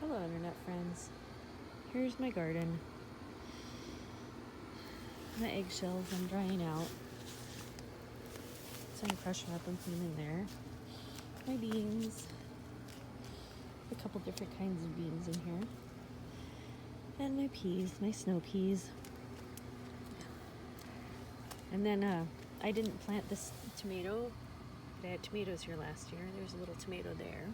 Hello, internet friends. Here's my garden. My eggshells I'm drying out. So I'm crushing up and putting in there. My beans. A couple different kinds of beans in here. And my peas, my snow peas. And then I didn't plant this tomato. I had tomatoes here last year. There's a little tomato there.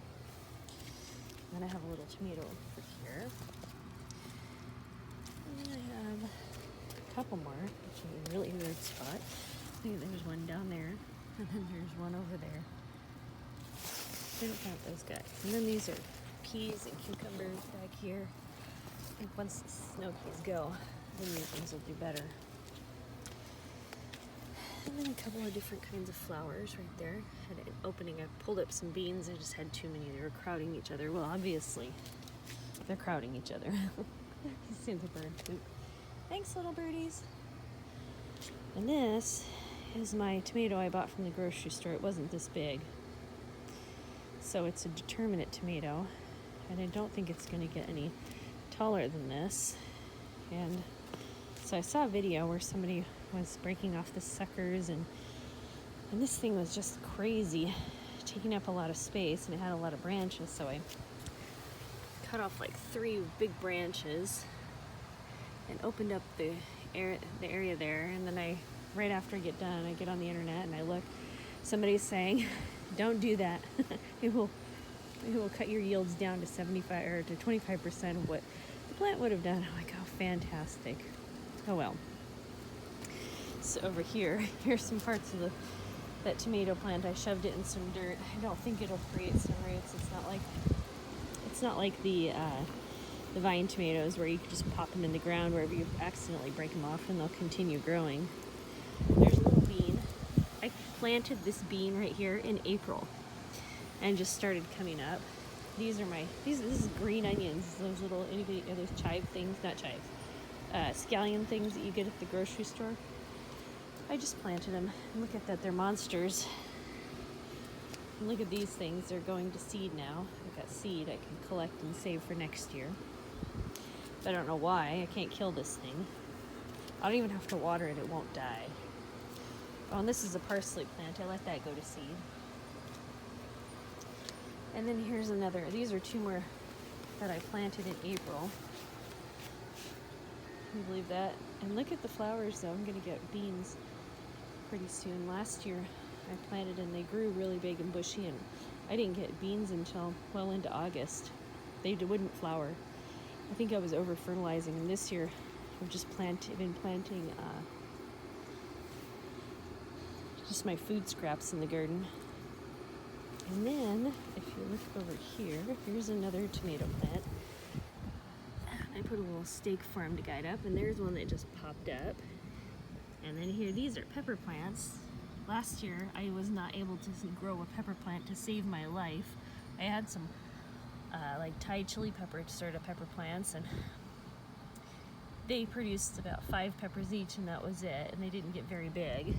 And I have a little tomato over here. And then I have a couple more, which is a really weird spot. There's one down there, and then there's one over there. Didn't plant those guys. And then these are peas and cucumbers back here. I think once the snow peas go, then these things will do better. And then a couple of different kinds of flowers right there. Had an opening, I pulled up some beans. I just had too many. They were crowding each other. Well, obviously, they're crowding each other. He's seen the bird poop. Thanks, little birdies. And this is my tomato I bought from the grocery store. It wasn't this big. So it's a determinate tomato. And I don't think it's going to get any taller than this. And so I saw a video where somebody was breaking off the suckers, and this thing was just crazy, taking up a lot of space, and it had a lot of branches. So I cut off like 3 big branches and opened up the area there. And then right after I get done, I get on the internet and I look. Somebody's saying, "Don't do that. It will cut your yields down to 75 or to 25% of what the plant would have done." I'm like, "Oh, fantastic." Oh well. So over here, here's some parts of that tomato plant. I shoved it in some dirt. I don't think it'll create some roots. It's not like the vine tomatoes where you can just pop them in the ground wherever you accidentally break them off and they'll continue growing. There's a little bean. I planted this bean right here in April and just started coming up. This is green onions. Those little those chive things, not chives. Scallion things that you get at the grocery store. I just planted them. Look at that, they're monsters. And look at these things, they're going to seed now. I've got seed I can collect and save for next year. But I don't know why, I can't kill this thing. I don't even have to water it, it won't die. Oh, and this is a parsley plant, I let that go to seed. And then here's another, these are 2 more that I planted in April. Can you believe that? And look at the flowers though, I'm gonna get beans pretty soon. Last year I planted and they grew really big and bushy, and I didn't get beans until well into August. They wouldn't flower. I think I was over fertilizing, and this year I've just been planting just my food scraps in the garden. And then if you look over here, here's another tomato plant. I put a little stake for him to guide up, and there's one that just popped up. And then here, these are pepper plants. Last year, I was not able to grow a pepper plant to save my life. I had some like Thai chili pepper sort of pepper plants, and they produced about 5 peppers each, and that was it. And they didn't get very big.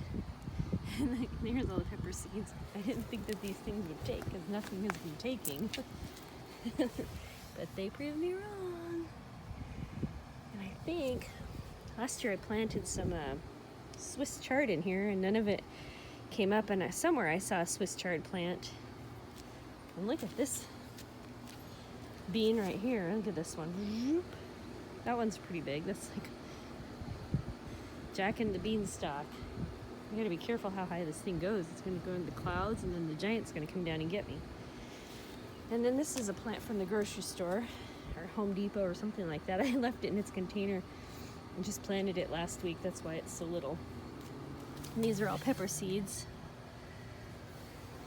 And here's all the pepper seeds. I didn't think that these things would take, because nothing has been taking. But they proved me wrong. And I think last year I planted some Swiss chard in here, and none of it came up, and somewhere I saw a Swiss chard plant. And look at this bean right here. Look at this one. That one's pretty big. That's like Jack and the Beanstalk. I gotta be careful how high this thing goes. It's gonna go in the clouds, and then the giant's gonna come down and get me. And then this is a plant from the grocery store or Home Depot or something like that. I left it in its container and just planted it last week. That's why it's so little. And these are all pepper seeds.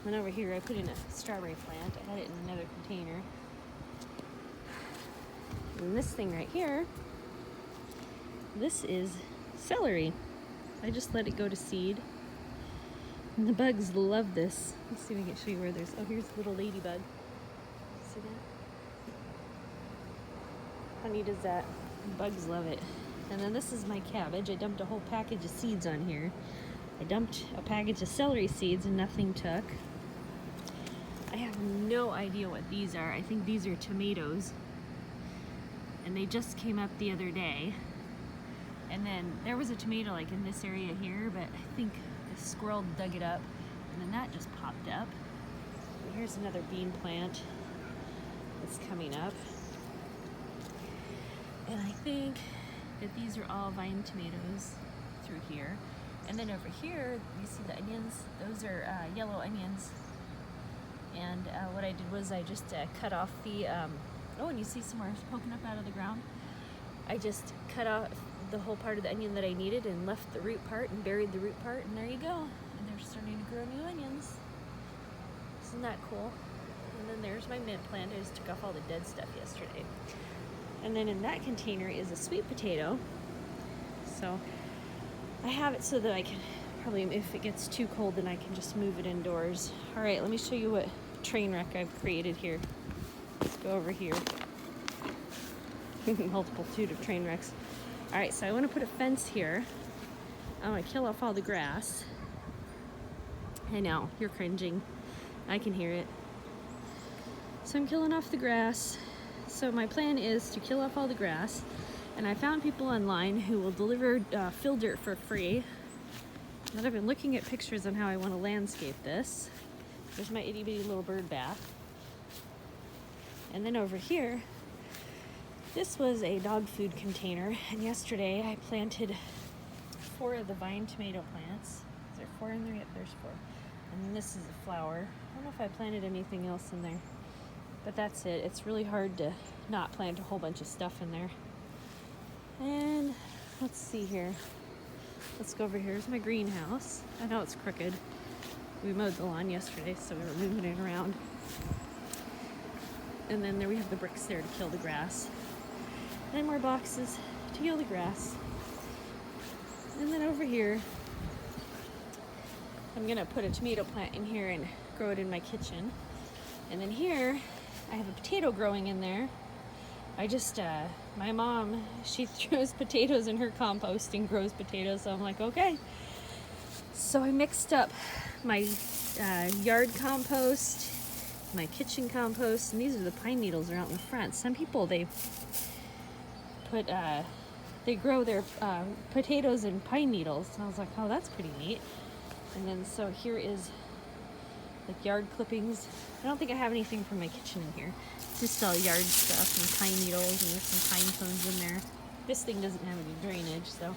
And over here I put in a strawberry plant. I had it in another container. And this thing right here, this is celery. I just let it go to seed. And the bugs love this. Let's see if we can show you where there's, oh, here's a little ladybug. See that? How neat is that? Bugs love it. And then this is my cabbage. I dumped a whole package of seeds on here. I dumped a package of celery seeds and nothing took. I have no idea what these are. I think these are tomatoes. and they just came up the other day. And then there was a tomato like in this area here, but I think the squirrel dug it up, and then that just popped up. And here's another bean plant that's coming up. And I think that these are all vine tomatoes through here. And then over here, you see the onions? Those are yellow onions. And what I did was I just cut off the, oh, and you see some more poking up out of the ground. I just cut off the whole part of the onion that I needed and left the root part and buried the root part, and there you go. And they're starting to grow new onions. Isn't that cool? And then there's my mint plant. I just took off all the dead stuff yesterday. And then in that container is a sweet potato. So I have it so that I can probably, if it gets too cold, then I can just move it indoors. All right, let me show you what train wreck I've created here. Let's go over here. Multitude of train wrecks. All right, so I want to put a fence here. I want to kill off all the grass. I know, you're cringing. I can hear it. So I'm killing off the grass. So my plan is to kill off all the grass, and I found people online who will deliver fill dirt for free. And I've been looking at pictures on how I want to landscape this. There's my itty bitty little bird bath. And then over here, this was a dog food container, and yesterday I planted 4 of the vine tomato plants. Is there 4 in there? Yep, there's 4. And then this is a flower. I don't know if I planted anything else in there. But that's it. It's really hard to not plant a whole bunch of stuff in there. And let's see here. Let's go over here. Here's my greenhouse. I know it's crooked. We mowed the lawn yesterday, so we were moving it around. And then there we have the bricks there to kill the grass. And more boxes to kill the grass. And then over here, I'm gonna put a tomato plant in here and grow it in my kitchen. And then here, I have a potato growing in there. I just, my mom, she throws potatoes in her compost and grows potatoes, so I'm like, okay. So I mixed up my yard compost, my kitchen compost, and these are the pine needles that are out in the front. Some people, they put, they grow their potatoes in pine needles, and I was like, oh, that's pretty neat. And then, so here is like yard clippings. I don't think I have anything from my kitchen in here. It's just all yard stuff and pine needles, and there's some pine cones in there. This thing doesn't have any drainage, so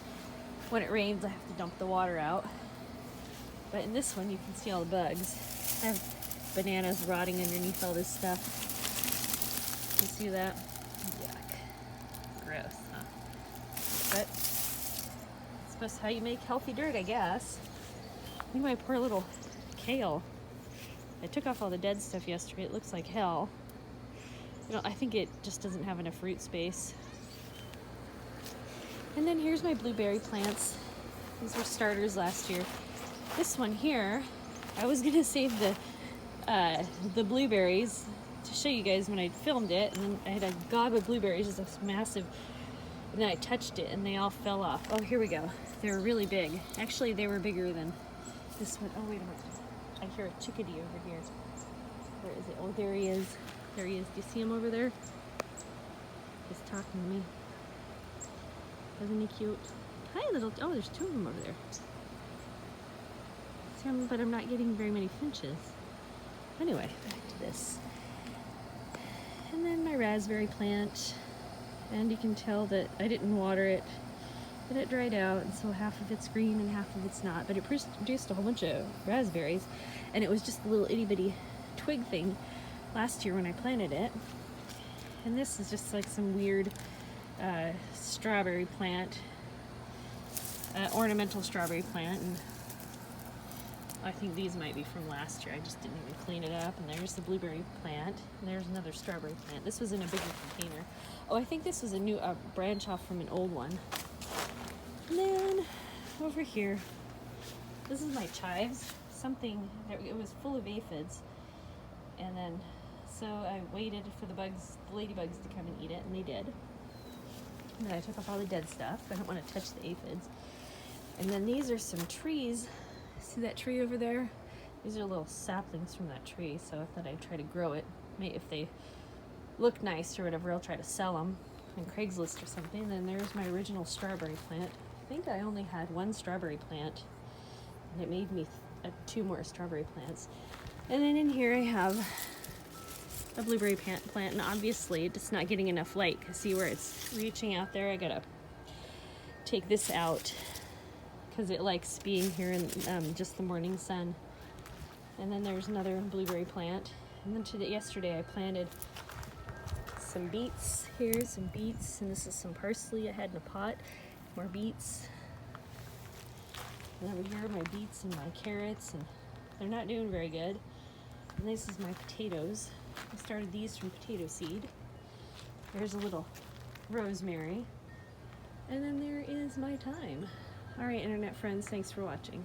when it rains, I have to dump the water out. But in this one, you can see all the bugs. I have bananas rotting underneath all this stuff. You see that? Yuck. Gross, huh? But it's supposed how you make healthy dirt, I guess. Look at my poor little kale. I took off all the dead stuff yesterday. It looks like hell. You know, I think it just doesn't have enough root space. And then here's my blueberry plants. These were starters last year. This one here, I was gonna save the blueberries to show you guys when I filmed it, and then I had a gob of blueberries, just this massive, and then I touched it and they all fell off. Oh, here we go. They were really big. Actually, they were bigger than this one. Oh, wait a minute. I hear a chickadee over here. Where is it? Oh, there he is. There he is. Do you see him over there? He's talking to me. Isn't he cute? Hi, little. Oh, there's 2 of them over there. See him, but I'm not getting very many finches. Anyway, back to this. And then my raspberry plant. And you can tell that I didn't water it. But it dried out, and so half of it's green and half of it's not. But it produced a whole bunch of raspberries, and it was just a little itty bitty twig thing last year when I planted it. And this is just like some weird strawberry plant, ornamental strawberry plant. And I think these might be from last year. I just didn't even clean it up. And there's the blueberry plant, and there's another strawberry plant. This was in a bigger container. Oh, I think this was a new branch off from an old one. And then over here, this is my chives. Something, it was full of aphids. And then, so I waited for the bugs, the ladybugs to come and eat it, and they did. And then I took off all the dead stuff. I don't want to touch the aphids. And then these are some trees. See that tree over there? These are little saplings from that tree, so I thought I'd try to grow it. Maybe if they look nice or whatever, I'll try to sell them. on Craigslist or something. Then there's my original strawberry plant. I think I only had one strawberry plant, and it made me 2 more strawberry plants. And then in here I have a blueberry plant, and obviously it's not getting enough light, because see where it's reaching out there? I gotta take this out because it likes being here in just the morning sun. And then there's another blueberry plant. And then yesterday I planted some beets here, and this is some parsley I had in a pot, more beets. And over here my beets and my carrots, and they're not doing very good. And this is my potatoes. I started these from potato seed. There's a little rosemary. And then there is my thyme. All right, internet friends, thanks for watching.